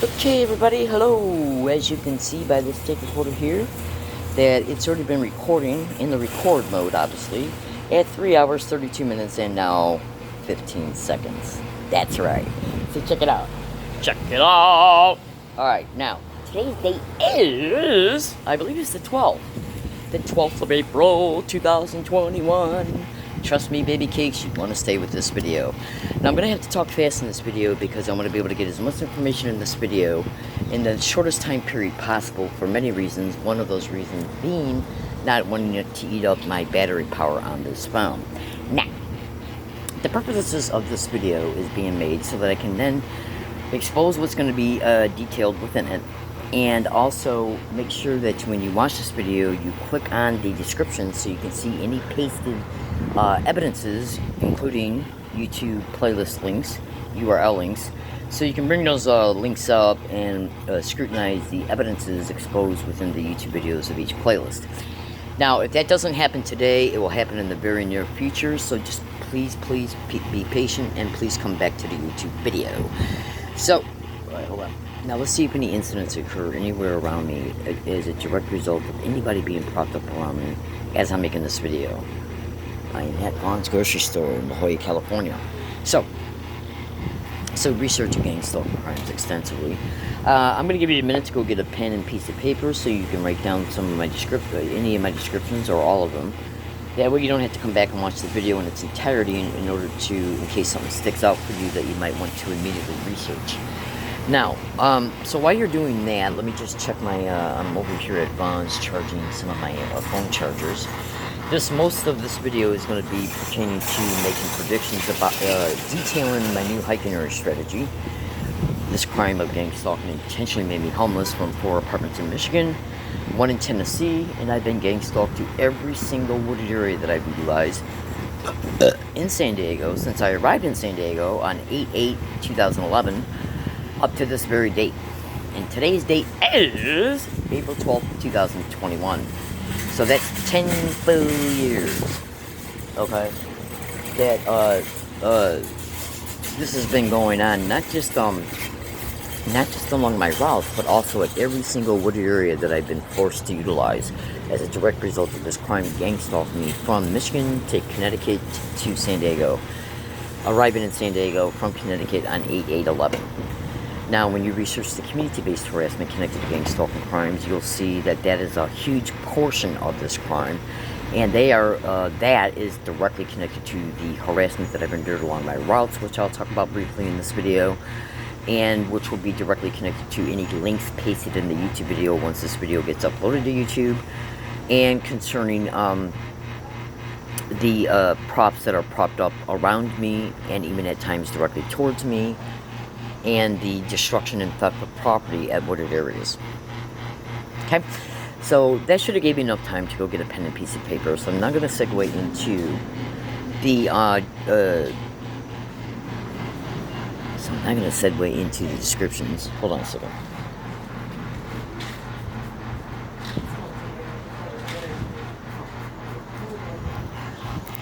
Okay, everybody, hello. As you can see by this tape recorder here, that it's already been recording in the record mode, obviously, at 3 hours, 32 minutes, and now 15 seconds. That's right. So check it out. Check it out. All right, now, today's date is, I believe it's the 12th. The 12th of April, 2021. Trust me, baby cakes, you want to stay with this video. Now, I'm going to have to talk fast in this video because I want to be able to get as much information in this video in the shortest time period possible for many reasons. One of those reasons being not wanting it to eat up my battery power on this phone. Now, the purposes of this video is being made so that I can then expose what's going to be detailed within it, and also make sure that when you watch this video, you click on the description so you can see any pasted evidences, including YouTube playlist links, URL links, so you can bring those links up and scrutinize the evidences exposed within the YouTube videos of each playlist. Now, if that doesn't happen today, it will happen in the very near future, so just please be patient and please come back to the YouTube video. So, alright, hold on. Now let's see if any incidents occur anywhere around me as a direct result of anybody being propped up around me as I'm making this video. I am at Vons Grocery Store in La Jolla, California. So researching gang stalking crimes extensively. I'm going to give you a minute to go get a pen and piece of paper so you can write down some of my any of my descriptions or all of them. That way you don't have to come back and watch the video in its entirety in order to, in case something sticks out for you that you might want to immediately research. Now, so while you're doing that, let me just check my, I'm over here at Vons charging some of my phone chargers. Most of this video is going to be pertaining to making predictions about, detailing my new hiking area strategy. This crime of gang stalking intentionally made me homeless from 4 apartments in Michigan, 1 in Tennessee, and I've been gang stalked to every single wooded area that I've utilized in San Diego since I arrived in San Diego on 8/8/2011 up to this very date. And today's date is April 12th, 2021. So that's 10 full years. Okay. That this has been going on not just along my routes, but also at every single wooded area that I've been forced to utilize as a direct result of this crime gang stalking me from Michigan to Connecticut to San Diego. Arriving in San Diego from Connecticut on 8/8/11. Now, when you research the community-based harassment connected to gang stalking crimes, you'll see that that is a huge portion of this crime, and that is directly connected to the harassment that I've endured along my routes, which I'll talk about briefly in this video, and which will be directly connected to any links pasted in the YouTube video once this video gets uploaded to YouTube, and concerning the props that are propped up around me and even at times directly towards me, and the destruction and theft of property at wooded areas. Okay, so that should have gave you enough time to go get a pen and piece of paper. So I'm now going to segue into the descriptions. Hold on a second.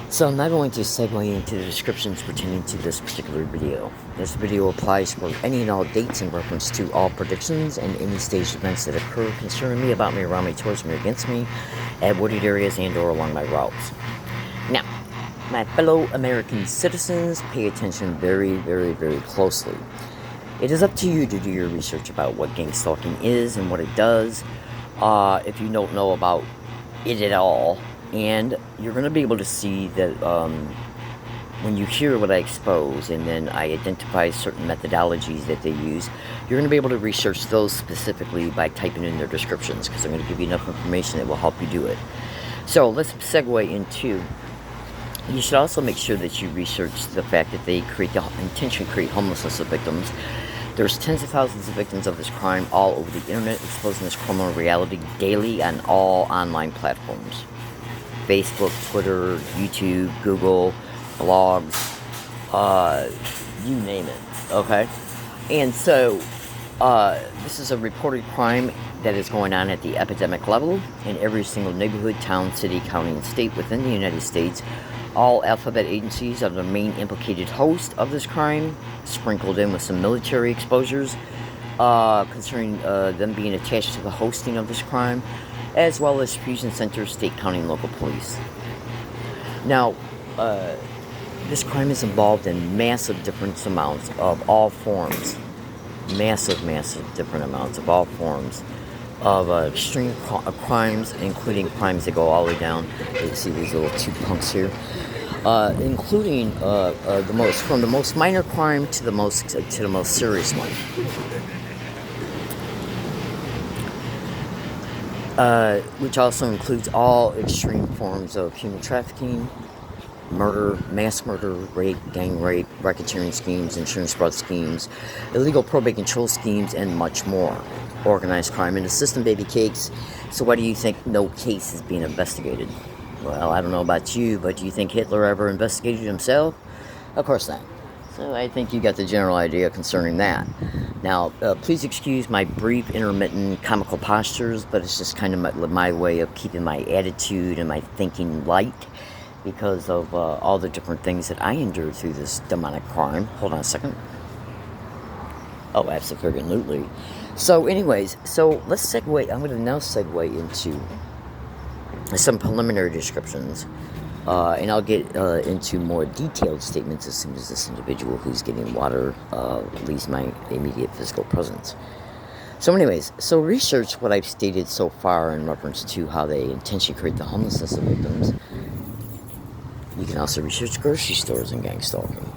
So I'm now going to segue into the descriptions pertaining to this particular video. This video applies for any and all dates in reference to all predictions and any staged events that occur concerning me, about me, around me, towards me, against me, at wooded areas and or along my routes. Now, my fellow American citizens, pay attention very closely. It is up to you to do your research about what gang stalking is and what it does, if you don't know about it at all. And you're going to be able to see that when you hear what I expose and then I identify certain methodologies that they use, you're going to be able to research those specifically by typing in their descriptions, because I'm going to give you enough information that will help you do it. So let's segue into, you should also make sure that you research the fact that they intentionally create homelessness of victims. There's tens of thousands of victims of this crime all over the internet, exposing this criminal reality daily on all online platforms. Facebook, Twitter, YouTube, Google, blogs, you name it, okay? And so, this is a reported crime that is going on at the epidemic level in every single neighborhood, town, city, county, and state within the United States. All alphabet agencies are the main implicated host of this crime, sprinkled in with some military exposures. concerning them being attached to the hosting of this crime, as well as fusion centers, state, county, and local police. Now, this crime is involved in massive different amounts of all forms. Massive different amounts of all forms of extreme crimes, including crimes that go all the way down. You see these little two punks here, including from the most minor crime to the most serious one. Which also includes all extreme forms of human trafficking, murder, mass murder, rape, gang rape, racketeering schemes, insurance fraud schemes, illegal probate control schemes, and much more. Organized crime in the system, baby cakes. So why do you think no case is being investigated? Well, I don't know about you, but do you think Hitler ever investigated himself? Of course not. So I think you got the general idea concerning that. Now, please excuse my brief, intermittent, comical postures, but it's just kind of my way of keeping my attitude and my thinking light, because of all the different things that I endured through this demonic crime. Hold on a second. Oh, absolutely. So anyways, so let's segue. I'm going to now segue into some preliminary descriptions. And I'll get into more detailed statements as soon as this individual who's getting water leaves my immediate physical presence. So anyways, so research what I've stated so far in reference to how they intentionally create the homelessness of victims. You can also research grocery stores and gang stalking.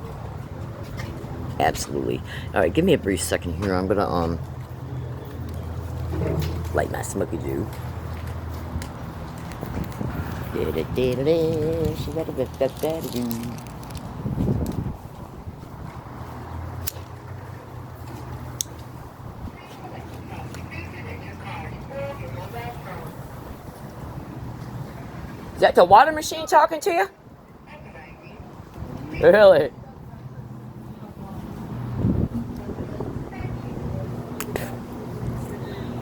Absolutely. All right, give me a brief second here. I'm going to light my smoky dew. Is that the water machine talking to you? Really?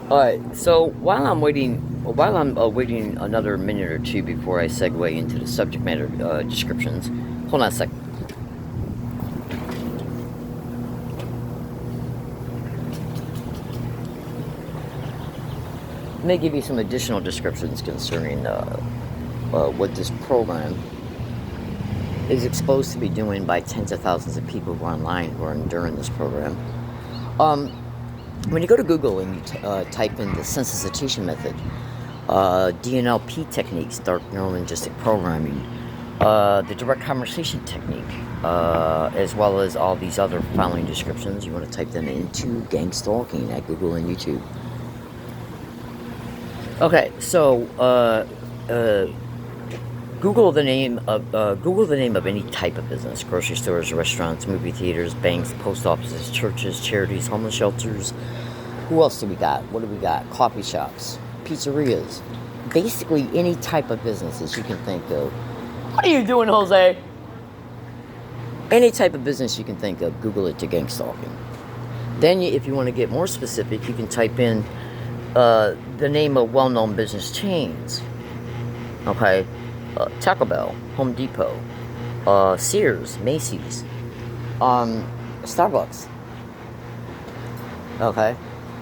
Alright, so while I'm waiting another minute or two before I segue into the subject matter descriptions, hold on a second. Let me give you some additional descriptions concerning what this program is exposed to be doing by tens of thousands of people who are online who are enduring this program. When you go to Google and you type in the sensitization method, DNLP techniques, dark neurolinguistic programming, the direct conversation technique, as well as all these other following descriptions, you want to type them into gang stalking at Google and YouTube. Okay, so Google the name of any type of business: grocery stores, restaurants, movie theaters, banks, post offices, churches, charities, homeless shelters. Who else do we got? What do we got? Coffee shops, pizzerias, basically any type of businesses you can think of. What are you doing, Jose? Any type of business you can think of, Google it to gang stalking. Then, if you want to get more specific, you can type in the name of well-known business chains. Okay. Taco Bell, Home Depot, Sears, Macy's, Starbucks. Okay.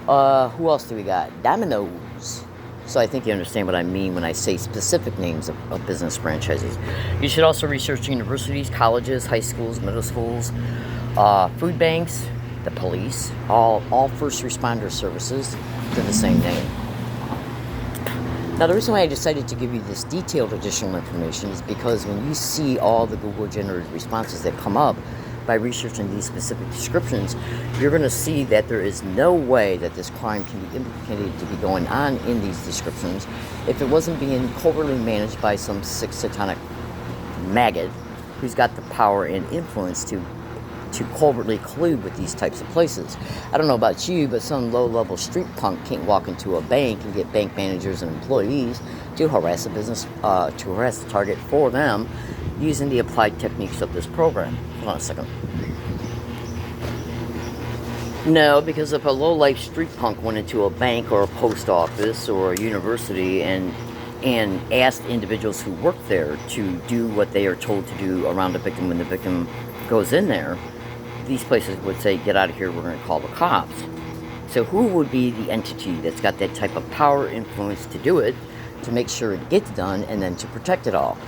Who else do we got? Domino's. So I think you understand what I mean when I say specific names of business franchises. You should also research universities, colleges, high schools, middle schools, food banks, the police, all first responder services to the same name. Now, the reason why I decided to give you this detailed additional information is because when you see all the Google-generated responses that come up by researching these specific descriptions, you're going to see that there is no way that this crime can be implicated to be going on in these descriptions if it wasn't being covertly managed by some sick satanic maggot who's got the power and influence to covertly collude with these types of places. I don't know about you, but some low-level street punk can't walk into a bank and get bank managers and employees to harass a business, to harass the target for them using the applied techniques of this program. Hold on a second. No, because if a low-life street punk went into a bank or a post office or a university and asked individuals who work there to do what they are told to do around the victim when the victim goes in there, these places would say, "Get out of here, we're going to call the cops." So who would be the entity that's got that type of power, influence to do it, to make sure it gets done, and then to protect it all?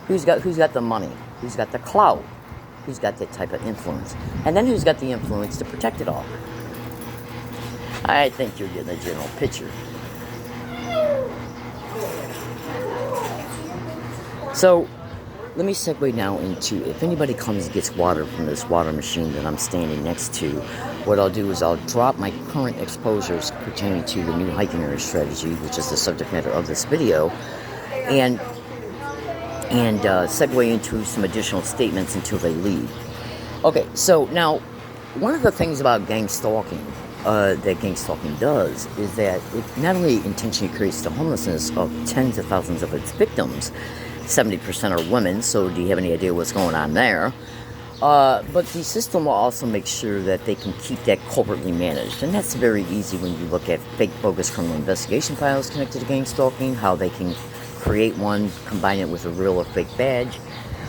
Who's got the money? Who's got the clout? Who's got that type of influence? And then who's got the influence to protect it all? I think you're getting a general picture. So let me segue now into, if anybody comes and gets water from this water machine that I'm standing next to, what I'll do is I'll drop my current exposures pertaining to the new hiking area strategy, which is the subject matter of this video, and segue into some additional statements until they leave. Okay, so now, one of the things about gang stalking, that gang stalking does, is that it not only intentionally creates the homelessness of tens of thousands of its victims, 70% are women, so do you have any idea what's going on there? But the system will also make sure that they can keep that covertly managed. And that's very easy when you look at fake, bogus criminal investigation files connected to gang stalking, how they can create one, combine it with a real or fake badge,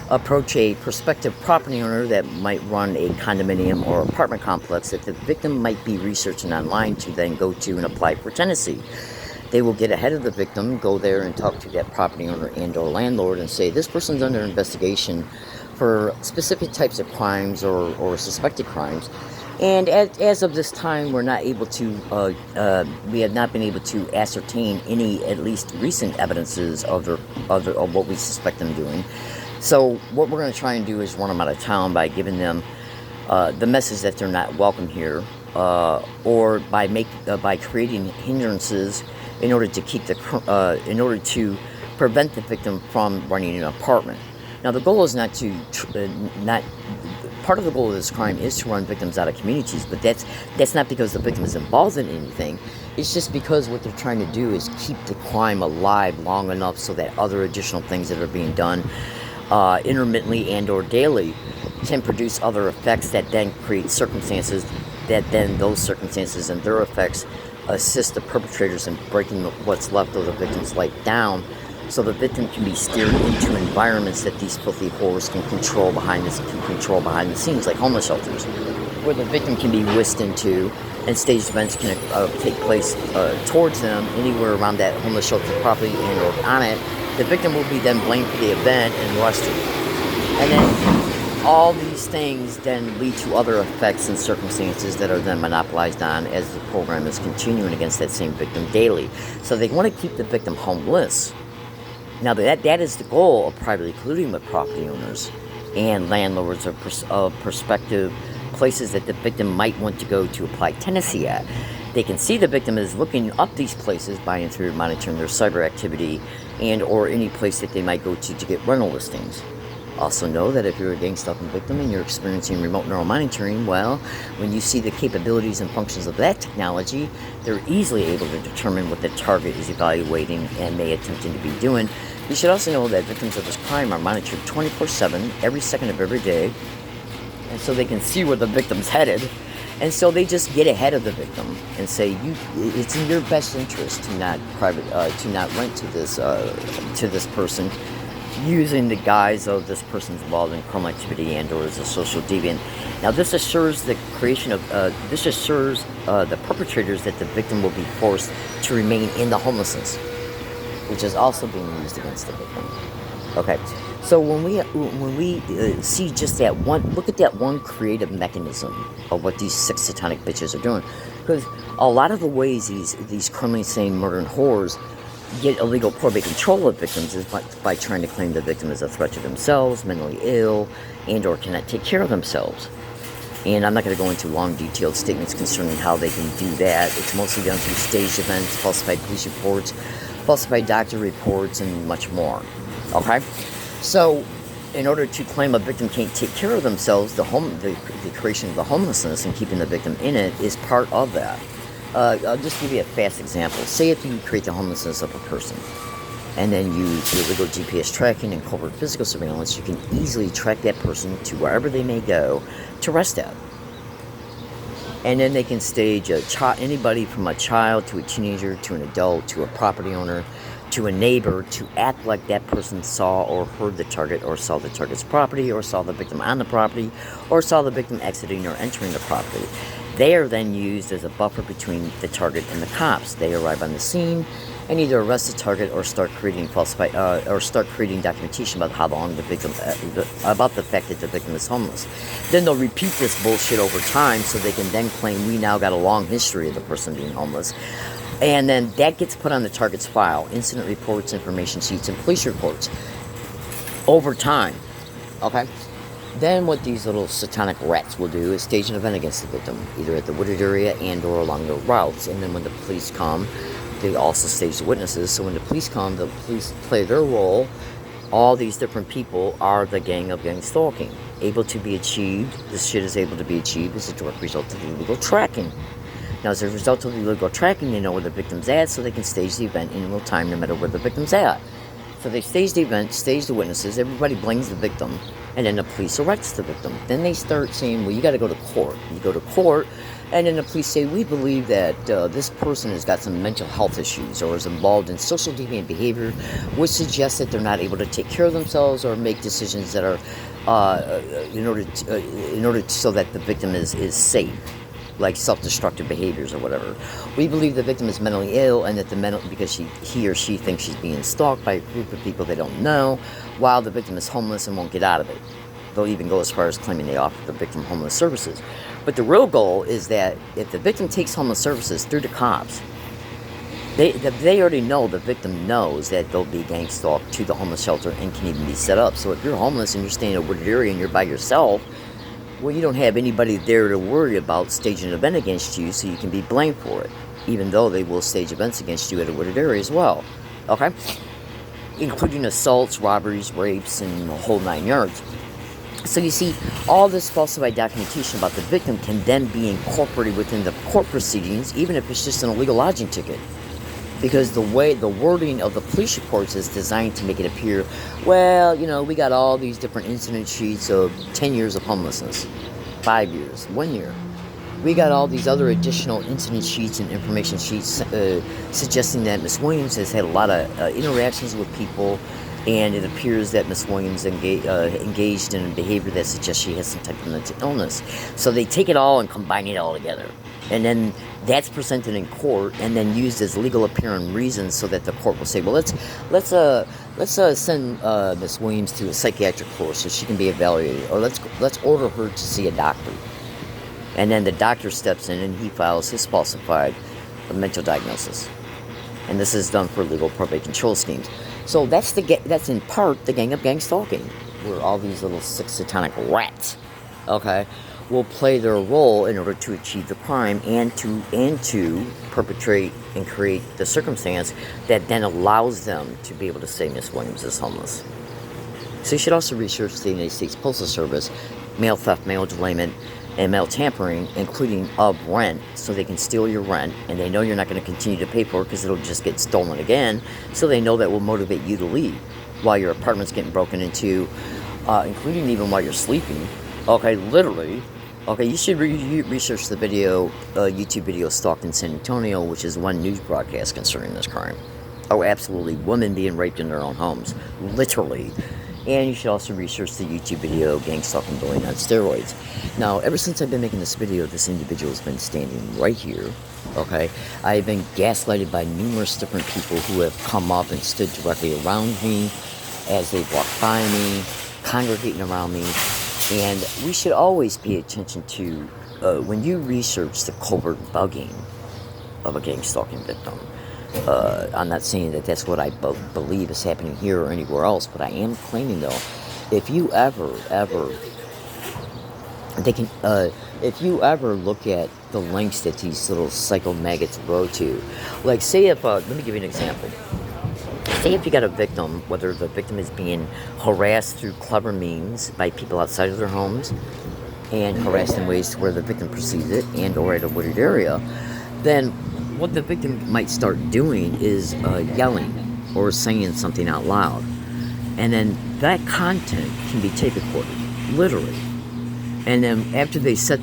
approach a prospective property owner that might run a condominium or apartment complex that the victim might be researching online to then go to and apply for tenancy. They will get ahead of the victim, go there and talk to that property owner and or landlord and say, this person's under investigation for specific types of crimes or suspected crimes. And as of this time, we're not able to, we have not been able to ascertain any, at least recent evidences of what we suspect them doing. So what we're going to try and do is run them out of town by giving them the message that they're not welcome here, or by creating hindrances in order to keep in order to prevent the victim from running an apartment. Now, the goal is not to part of the goal of this crime is to run victims out of communities, but that's not because the victim is involved in anything. It's just because what they're trying to do is keep the crime alive long enough so that other additional things that are being done intermittently and or daily can produce other effects that then create circumstances that then those circumstances and their effects assist the perpetrators in breaking what's left of the victim's life down, so the victim can be steered into environments that these filthy whores can control behind the scenes, like homeless shelters, where the victim can be whisked into, and staged events can take place towards them anywhere around that homeless shelter property and or on it. The victim will be then blamed for the event and arrested. And then all these things then lead to other effects and circumstances that are then monopolized on as the program is continuing against that same victim daily. So they want to keep the victim homeless. Now that is the goal of privately colluding with property owners and landlords of prospective places that the victim might want to go to apply tenancy at. They can see the victim is looking up these places by and through monitoring their cyber activity and or any place that they might go to get rental listings. Also know that if you're a gang stalking victim and you're experiencing remote neural monitoring, well, when you see the capabilities and functions of that technology, they're easily able to determine what the target is evaluating and may attempting to be doing. You should also know that victims of this crime are monitored 24/7, every second of every day, and so they can see where the victim's headed. And so they just get ahead of the victim and say, it's in your best interest to not rent to this person, using the guise of this person's involved in criminal activity and or as a social deviant. Now, this assures the perpetrators that the victim will be forced to remain in the homelessness, which is also being used against the victim. Okay, so when we see just that one, look at that one creative mechanism of what these six satanic bitches are doing, because a lot of the ways these criminally insane murdering whores get illegal probate control of victims is by trying to claim the victim is a threat to themselves, mentally ill, and or cannot take care of themselves. And I'm not going to go into long, detailed statements concerning how they can do that. It's mostly done through staged events, falsified police reports, falsified doctor reports, and much more. Okay? So, in order to claim a victim can't take care of themselves, the creation of the homelessness and keeping the victim in it is part of that. I'll just give you a fast example. Say if you create the homelessness of a person, and then you do illegal GPS tracking and covert physical surveillance, you can easily track that person to wherever they may go to rest at. And then they can stage anybody from a child to a teenager to an adult to a property owner to a neighbor to act like that person saw or heard the target or saw the target's property or saw the victim on the property or saw the victim exiting or entering the property. They are then used as a buffer between the target and the cops. They arrive on the scene and either arrest the target or start creating documentation about how long the victim, about the fact that the victim is homeless. Then they'll repeat this bullshit over time, so they can then claim we now got a long history of the person being homeless. And then that gets put on the target's file, incident reports, information sheets, and police reports over time. Okay? Then what these little satanic rats will do is stage an event against the victim, either at the wooded area and or along the routes. And then when the police come, they also stage the witnesses. So when the police come, the police play their role. All these different people are the gang of gang stalking. Able to be achieved, this shit is able to be achieved as a direct result of illegal tracking. Now, as a result of the illegal tracking, they know where the victim's at, so they can stage the event in real time no matter where the victim's at. So they stage the event, stage the witnesses, everybody blames the victim, and then the police arrests the victim. Then they start saying, well, you got to go to court. You go to court, and then the police say, we believe that this person has got some mental health issues or is involved in social deviant behavior, which suggests that they're not able to take care of themselves or make decisions that are in order so that the victim is safe, like self-destructive behaviors or whatever. We believe the victim is mentally ill and that because he or she thinks she's being stalked by a group of people they don't know, while the victim is homeless and won't get out of it. They'll even go as far as claiming they offer the victim homeless services. But the real goal is that if the victim takes homeless services through the cops, they already know, the victim knows that they'll be gang stalked to the homeless shelter and can even be set up. So if you're homeless and you're staying in a wooded area and you're by yourself, well, you don't have anybody there to worry about staging an event against you, so you can be blamed for it, even though they will stage events against you at a wooded area as well. Okay? Including assaults, robberies, rapes, and the whole 9 yards. So you see, all this falsified documentation about the victim can then be incorporated within the court proceedings, even if it's just an illegal lodging ticket. Because the wording of the police reports is designed to make it appear, well, we got all these different incident sheets of 10 years of homelessness, 5 years, 1 year. We got all these other additional incident sheets and information sheets suggesting that Miss Williams has had a lot of interactions with people, and it appears that Miss Williams engaged in a behavior that suggests she has some type of mental illness. So they take it all and combine it all together. And then that's presented in court and then used as legal apparent reasons so that the court will say, well, let's send Miss Williams to a psychiatric course so she can be evaluated, or let's order her to see a doctor. And then the doctor steps in and he files his falsified mental diagnosis. And this is done for legal probate control schemes. So that's in part the gang of gang stalking, where all these little sick satanic rats, okay, will play their role in order to achieve the crime and to perpetrate and create the circumstance that then allows them to be able to say Miss Williams is homeless. So you should also research the United States Postal Service, mail theft, mail delayment, and mail tampering, including of rent, so they can steal your rent, and they know you're not going to continue to pay for it because it'll just get stolen again, so they know that will motivate you to leave while your apartment's getting broken into, including even while you're sleeping. Okay, literally. Okay, you should research the YouTube video Stalked in San Antonio, which is one news broadcast concerning this crime. Oh, absolutely. Women being raped in their own homes. Literally. And you should also research the YouTube video Gang Stalking Bullying on Steroids. Now, ever since I've been making this video, this individual has been standing right here. Okay? I've been gaslighted by numerous different people who have come up and stood directly around me as they walked by me, congregating around me. And we should always pay attention to, when you research the covert bugging of a gang stalking victim. I'm not saying that that's what I believe is happening here or anywhere else, but I am claiming, though, if you ever look at the links that these little psycho maggots go to, like say if, let me give you an example. Say if you got a victim, whether the victim is being harassed through clever means by people outside of their homes and harassed in ways to where the victim perceives it and or at a wooded area, then what the victim might start doing is yelling or saying something out loud. And then that content can be tape recorded, literally. And then after they set,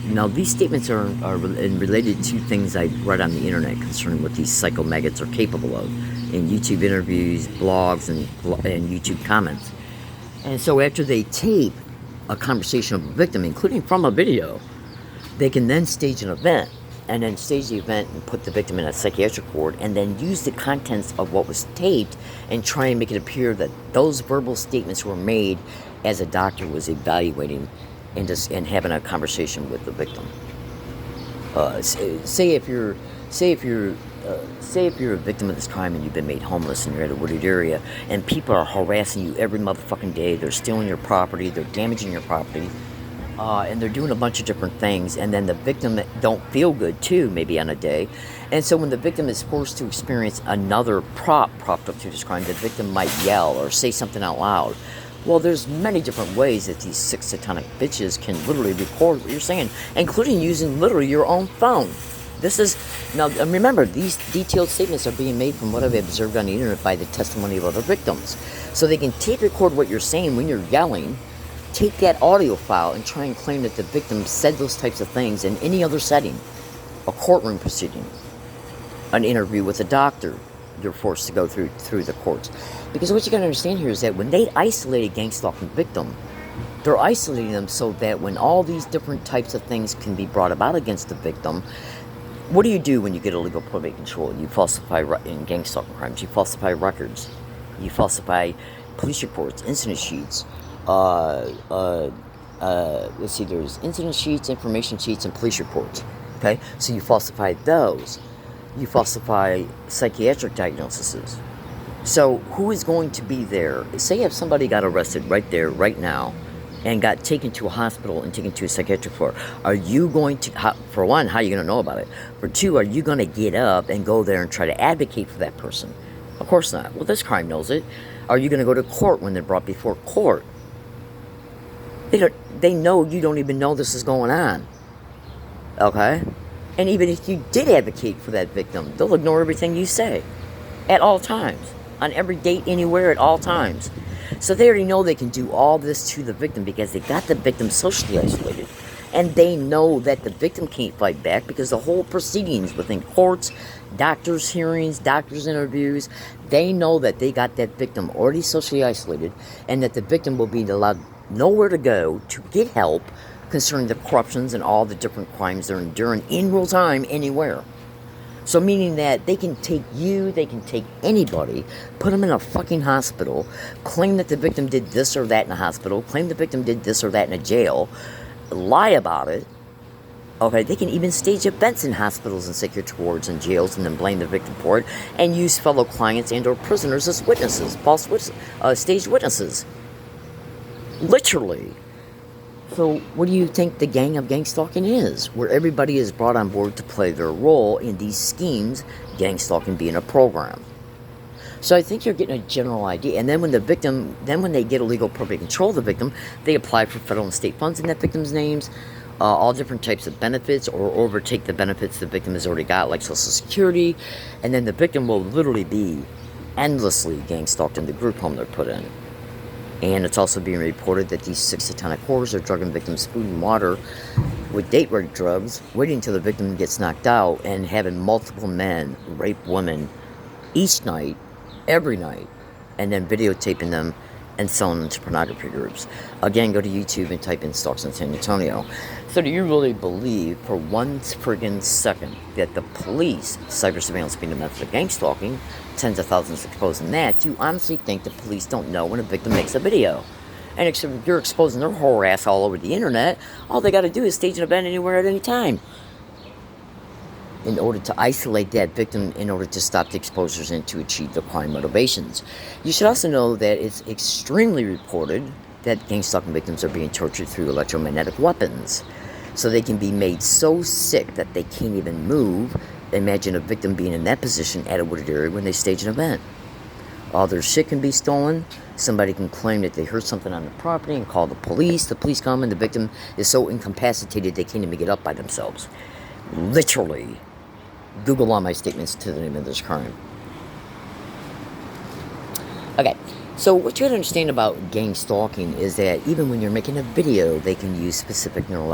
now these statements are related to things I read on the internet concerning what these psycho maggots are capable of in YouTube interviews, blogs, and YouTube comments. And so after they tape a conversation of a victim, including from a video, They can then stage an event, and then stage the event and put the victim in a psychiatric ward, and then use the contents of what was taped and try and make it appear that those verbal statements were made as a doctor was evaluating and having a conversation with the victim. Say if you're a victim of this crime and you've been made homeless and you're at a wooded area and people are harassing you every motherfucking day, they're stealing your property, they're damaging your property, and they're doing a bunch of different things, and then the victim don't feel good too, maybe on a day, and so when the victim is forced to experience another propped up to this crime, the victim might yell or say something out loud. Well, there's many different ways that these sick satanic bitches can literally record what you're saying, including using literally your own phone. This is, now remember, these detailed statements are being made from what I've observed on the internet by the testimony of other victims. So they can tape record what you're saying when you're yelling, take that audio file and try and claim that the victim said those types of things in any other setting. A courtroom proceeding, an interview with a doctor, you're forced to go through the courts. Because what you gotta understand here is that when they isolate a gang stalking victim, they're isolating them so that when all these different types of things can be brought about against the victim, what do you do when you get illegal probate control? You falsify, in gang stalking crimes, you falsify records, you falsify police reports, incident sheets. Let's see, there's incident sheets, information sheets, and police reports. Okay, so you falsify those. You falsify psychiatric diagnoses. So who is going to be there? Say if somebody got arrested right there, right now, and got taken to a hospital and taken to a psychiatric floor, are you going to, for one, how are you going to know about it? For two, are you going to get up and go there and try to advocate for that person? Of course not. Well, this crime knows it. Are you going to go to court when they're brought before court? They know you don't even know this is going on. Okay? And even if you did advocate for that victim, they'll ignore everything you say. At all times. On every date, anywhere, at all times. So they already know they can do all this to the victim because they got the victim socially isolated. And they know that the victim can't fight back because the whole proceedings within courts, doctors' hearings, doctors' interviews, they know that they got that victim already socially isolated and that the victim will be allowed nowhere to go to get help concerning the corruptions and all the different crimes they're enduring in real time anywhere. So meaning that they can take you, they can take anybody, put them in a fucking hospital, claim that the victim did this or that in a hospital, claim the victim did this or that in a jail, lie about it. Okay, they can even stage events in hospitals and psychiatric wards and jails and then blame the victim for it and use fellow clients and or prisoners as witnesses, staged witnesses. Literally. So what do you think the gang of gang stalking is? Where everybody is brought on board to play their role in these schemes, gang stalking being a program. So I think you're getting a general idea. And then when when they get illegal probate control of the victim, they apply for federal and state funds in that victim's names, all different types of benefits, or overtake the benefits the victim has already got, like Social Security, and then the victim will literally be endlessly gang stalked in the group home they're put in. And it's also being reported that these sick satanic whores are drugging victims' food and water with date rape drugs, waiting until the victim gets knocked out, and having multiple men rape women each night, every night, and then videotaping them and selling them to pornography groups. Again, go to YouTube and type in Stalks in San Antonio. So do you really believe for one friggin' second that the police, cyber surveillance being a method of gang stalking, tens of thousands exposing that, do you honestly think the police don't know when a victim makes a video? And if you're exposing their whore ass all over the internet, all they got to do is stage an event anywhere at any time in order to isolate that victim, in order to stop the exposures and to achieve the crime motivations. You should also know that it's extremely reported that gang stalking victims are being tortured through electromagnetic weapons. So they can be made so sick that they can't even move. Imagine a victim being in that position at a wooded area when they stage an event. All their shit can be stolen. Somebody can claim that they heard something on the property and call the police. The police come and the victim is so incapacitated they can't even get up by themselves. Literally. Google all my statements to the name of this crime. Okay, so what you have to understand about gang stalking is that even when you're making a video, they can use specific neural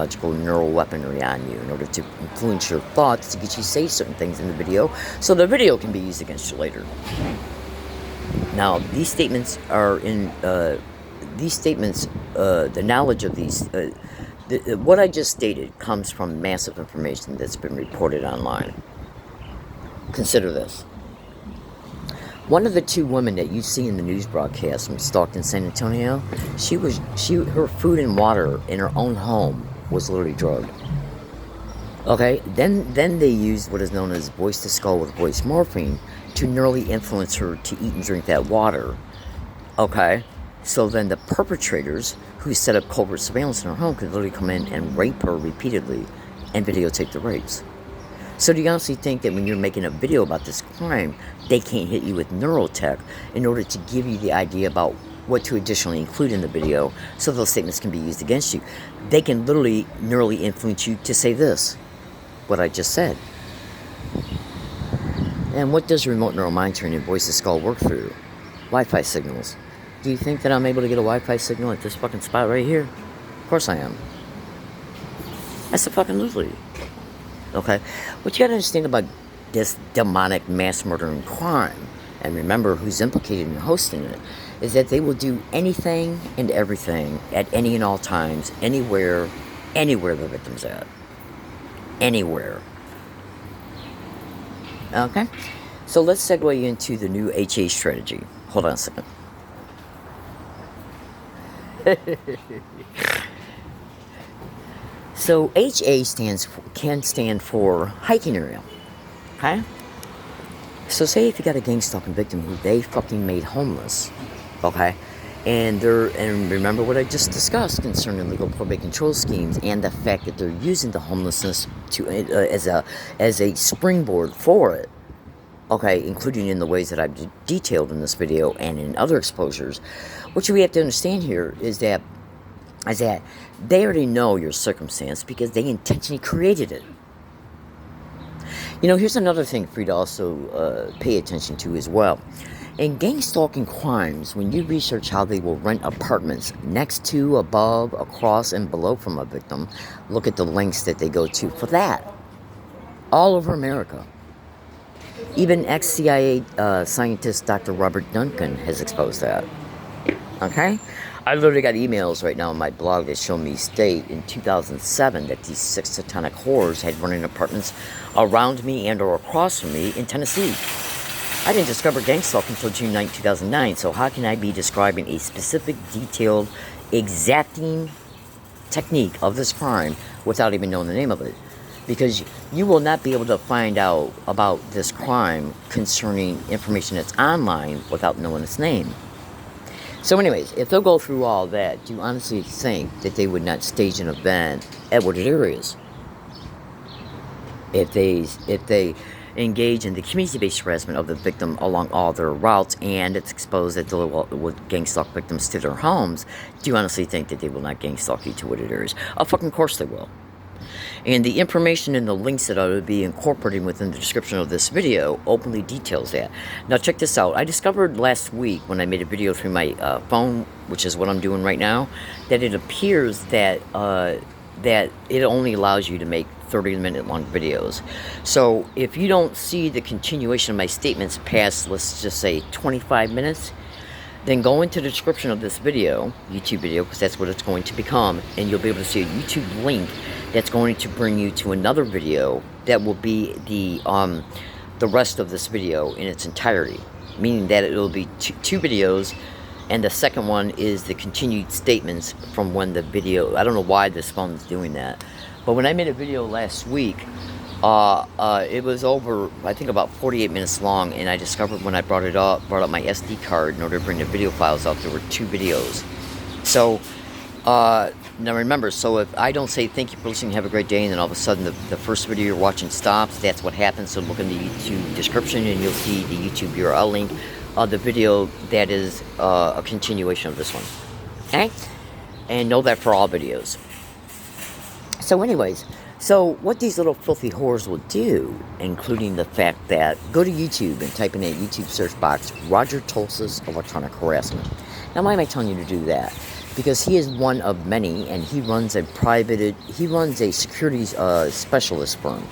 weaponry on you in order to influence your thoughts to get you to say certain things in the video, so the video can be used against you later. Now, these statements are in, the knowledge of these, What I just stated comes from massive information that's been reported online. Consider this. One of the two women that you see in the news broadcast from Stockton, San Antonio, her food and water in her own home was literally drugged. Okay, then they used what is known as voice to skull with voice morphine to neurally influence her to eat and drink that water. Okay, so then the perpetrators who set up covert surveillance in her home could literally come in and rape her repeatedly and videotape the rapes. So do you honestly think that when you're making a video about this crime, they can't hit you with neurotech in order to give you the idea about what to additionally include in the video so those statements can be used against you? They can literally neurally influence you to say this, what I just said. And what does remote neural monitoring and voice to skull work through? Wi-Fi signals. Do you think that I'm able to get a Wi-Fi signal at this fucking spot right here? Of course I am. That's a fucking literally. Okay? What you gotta understand about this demonic mass murdering crime, and remember who's implicated in hosting it, is that they will do anything and everything at any and all times, anywhere the victim's at. Anywhere. Okay? So let's segue into the new HA strategy. Hold on a second. So HA can stand for hiking area. Okay? So say if you got a gang stalking victim who they fucking made homeless. Okay? And remember what I just discussed concerning legal probate control schemes and the fact that they're using the homelessness to as a springboard for it. Okay, including in the ways that I've detailed in this video and in other exposures. What we have to understand here is that they already know your circumstance because they intentionally created it. You know, here's another thing for you to also pay attention to as well. In gang stalking crimes, when you research how they will rent apartments next to, above, across, and below from a victim, look at the lengths that they go to for that. All over America. Even ex-CIA scientist Dr. Robert Duncan has exposed that. Okay? I literally got emails right now on my blog that show me state in 2007 that these 6 satanic whores had running apartments around me and or across from me in Tennessee. I didn't discover gang stalking until June 9, 2009, so how can I be describing a specific, detailed, exacting technique of this crime without even knowing the name of it? Because you will not be able to find out about this crime concerning information that's online without knowing its name. So anyways, if they'll go through all that, do you honestly think that they would not stage an event at wooded areas? If they engage in the community-based harassment of the victim along all their routes and it's exposed that they will gang stalk victims to their homes, do you honestly think that they will not gang stalk you to wooded areas? Of fucking course they will. And the information and the links that I will be incorporating within the description of this video openly details that. Now check this out. I discovered last week when I made a video through my phone, which is what I'm doing right now, that it appears that that it only allows you to make 30-minute long videos. So if you don't see the continuation of my statements past, let's just say 25 minutes, then go into the description of this video, YouTube video, because that's what it's going to become, and you'll be able to see a YouTube link that's going to bring you to another video that will be the rest of this video in its entirety, meaning that it will be two videos, and the second one is the continued statements from when the video, I don't know why this phone is doing that, but when I made a video last week, it was over, I think, about 48 minutes long, and I discovered when I brought up my SD card in order to bring the video files up, there were 2 videos. So, now remember, so if I don't say thank you for listening, have a great day, and then all of a sudden the first video you're watching stops, that's what happens. So look in the YouTube description and you'll see the YouTube URL link of the video that is a continuation of this one. Okay? And know that for all videos. So anyways, so what these little filthy whores will do, including the fact that, go to YouTube and type in a YouTube search box, Roger Tulsa's electronic harassment. Now why am I telling you to do that? Because he is one of many, and he runs a securities specialist firm.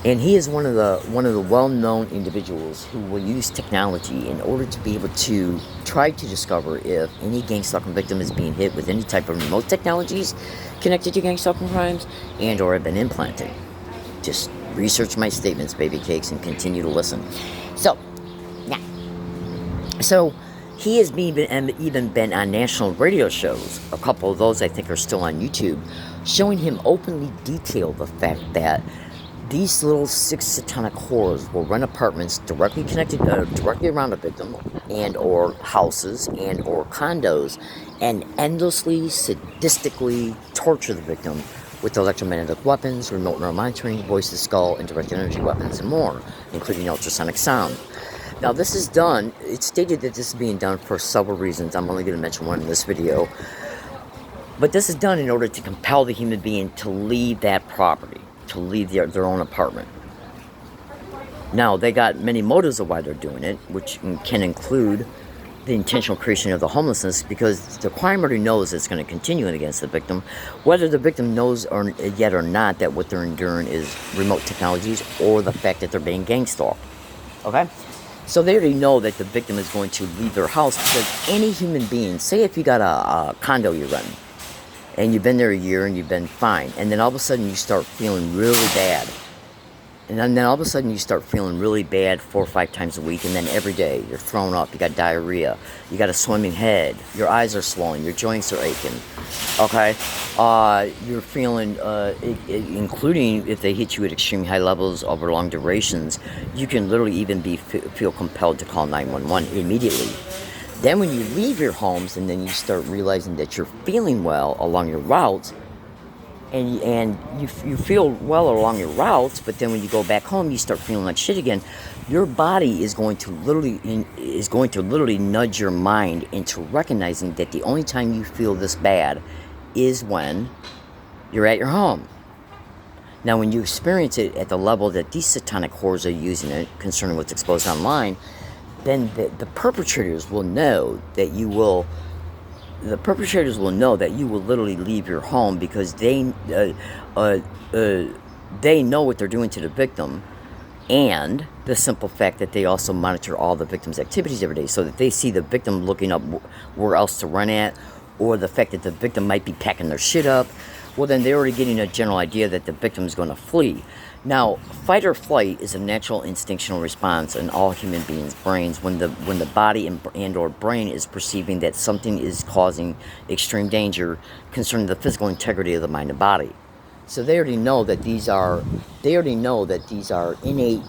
And he is one of the well-known individuals who will use technology in order to be able to try to discover if any gang stalking victim is being hit with any type of remote technologies connected to gang stalking crimes and or have been implanted. Just research my statements, baby cakes, and continue to listen. So, yeah. So, he has even been on national radio shows. A couple of those I think are still on YouTube, showing him openly detail the fact that these little 6 satanic whores will rent apartments directly connected, directly around a victim, and or houses, and or condos, and endlessly, sadistically torture the victim with electromagnetic weapons, remote neural monitoring, voice to skull, and direct energy weapons, and more, including ultrasonic sound. Now, this is done, it's stated that this is being done for several reasons. I'm only going to mention one in this video. But this is done in order to compel the human being to leave that property, to leave their own apartment. Now, they got many motives of why they're doing it, which can include the intentional creation of the homelessness, because the crime already knows it's going to continue against the victim, whether the victim knows yet or not that what they're enduring is remote technologies or the fact that they're being gang stalked. Okay? So they already know that the victim is going to leave their house, because any human being, say if you got a condo you're renting, and you've been there a year and you've been fine, and then all of a sudden you start feeling really bad, and then all of a sudden you start feeling really bad 4 or 5 times a week, and then every day you're thrown up, you got diarrhea, you got a swimming head, your eyes are swollen, your joints are aching, okay, you're feeling, including if they hit you at extreme high levels over long durations, you can literally even feel compelled to call 911 immediately. Then when you leave your homes and then you start realizing that you're feeling well along your routes, and you feel well along your routes, but then when you go back home, you start feeling like shit again. Your body is going to literally nudge your mind into recognizing that the only time you feel this bad is when you're at your home. Now, when you experience it at the level that these satanic whores are using it, concerning what's exposed online, then the perpetrators will know that you will. The perpetrators will know that you will literally leave your home, because they know what they're doing to the victim, and the simple fact that they also monitor all the victim's activities every day, so that they see the victim looking up where else to run at, or the fact that the victim might be packing their shit up. Well, then they're already getting a general idea that the victim is going to flee. Now, fight or flight is a natural instinctual response in all human beings' brains when the body and or brain is perceiving that something is causing extreme danger concerning the physical integrity of the mind and body. So they already know that these are innate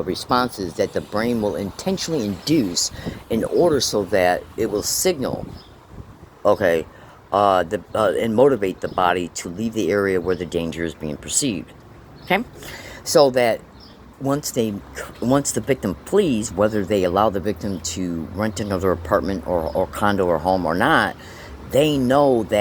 responses that the brain will intentionally induce in order so that it will signal, okay, and motivate the body to leave the area where the danger is being perceived. Okay, so that once the victim flees, whether they allow the victim to rent another apartment or condo or home or not, they know that